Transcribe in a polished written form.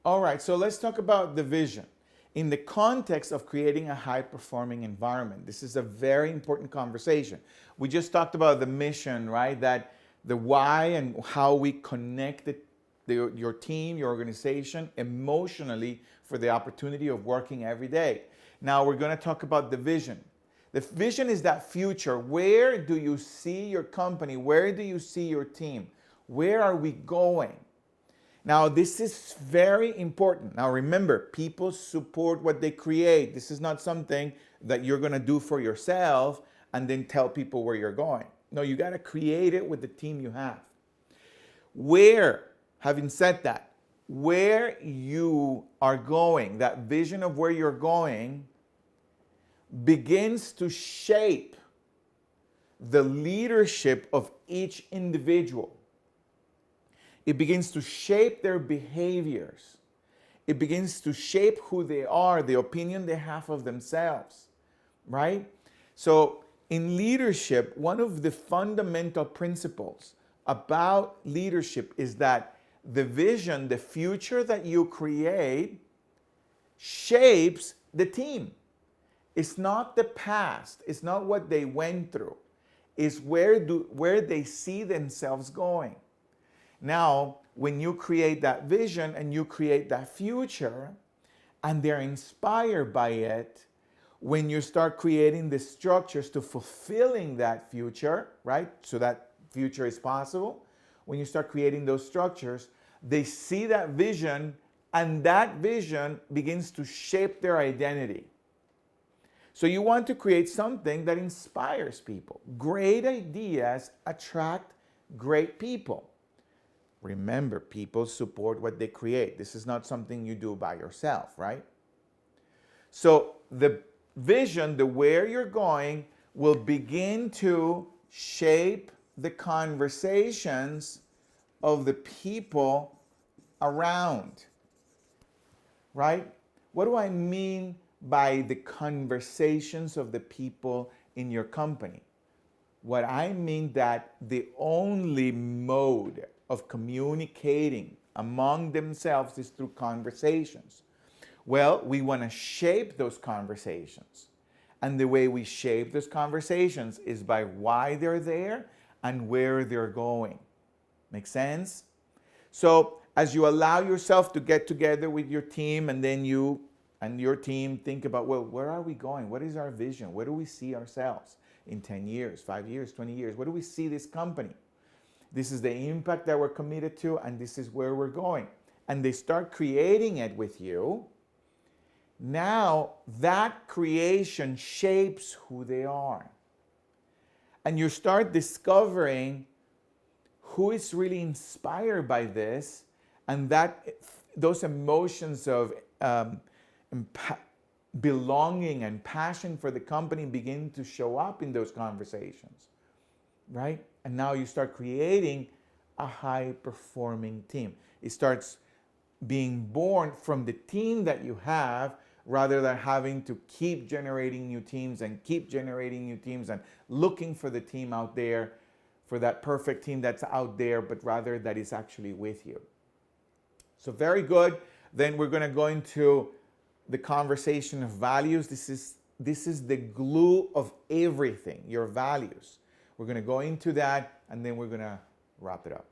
All right, so let's talk about the vision in the context of creating a high-performing environment. This is a very important conversation. We just talked about the mission, right? That the why and how we connect your team, your organization emotionally for the opportunity of working every day. Now we're going to talk about the vision. The vision is that future. Where do you see your company? Where do you see your team? Where are we going? Now, this is very important. Now, remember, people support what they create. This is not something that you're going to do for yourself and then tell people where you're going. No, you got to create it with the team you have. Where, having said that, where you are going, that vision of where you're going, begins to shape the leadership of each individual. It begins to shape their behaviors. It begins to shape who they are, the opinion they have of themselves, right? So in leadership, one of the fundamental principles about leadership is that the vision, the future that you create, shapes the team. It's not the past. It's not what they went through. It's where they see themselves going. Now, when you create that vision and you create that future, and they're inspired by it, when you start creating the structures to fulfilling that future, right? So that future is possible. When you start creating those structures, they see that vision, and that vision begins to shape their identity. So you want to create something that inspires people. Great ideas attract great people. Remember, people support what they create. This is not something you do by yourself, right? So the vision, the where you're going, will begin to shape the conversations of the people around, right? What do I mean by the conversations of the people in your company? What I mean that the only mode of communicating among themselves is through conversations. Well, we want to shape those conversations. And the way we shape those conversations is by why they're there and where they're going. Make sense? So as you allow yourself to get together with your team, and then you and your team think about, well, where are we going? What is our vision? Where do we see ourselves in 10 years, 5 years, 20 years? Where do we see this company? This is the impact that we're committed to, and this is where we're going. And they start creating it with you. Now that creation shapes who they are. And you start discovering who is really inspired by this, and that those emotions of belonging and passion for the company begin to show up in those conversations, right? And now you start creating a high-performing team. It starts being born from the team that you have, rather than having to keep generating new teams and keep generating new teams and looking for the team out there, for that perfect team that's out there, but rather that is actually with you. So very good. Then we're going to go into the conversation of values. This is the glue of everything, your values. We're going to go into that, and then we're going to wrap it up.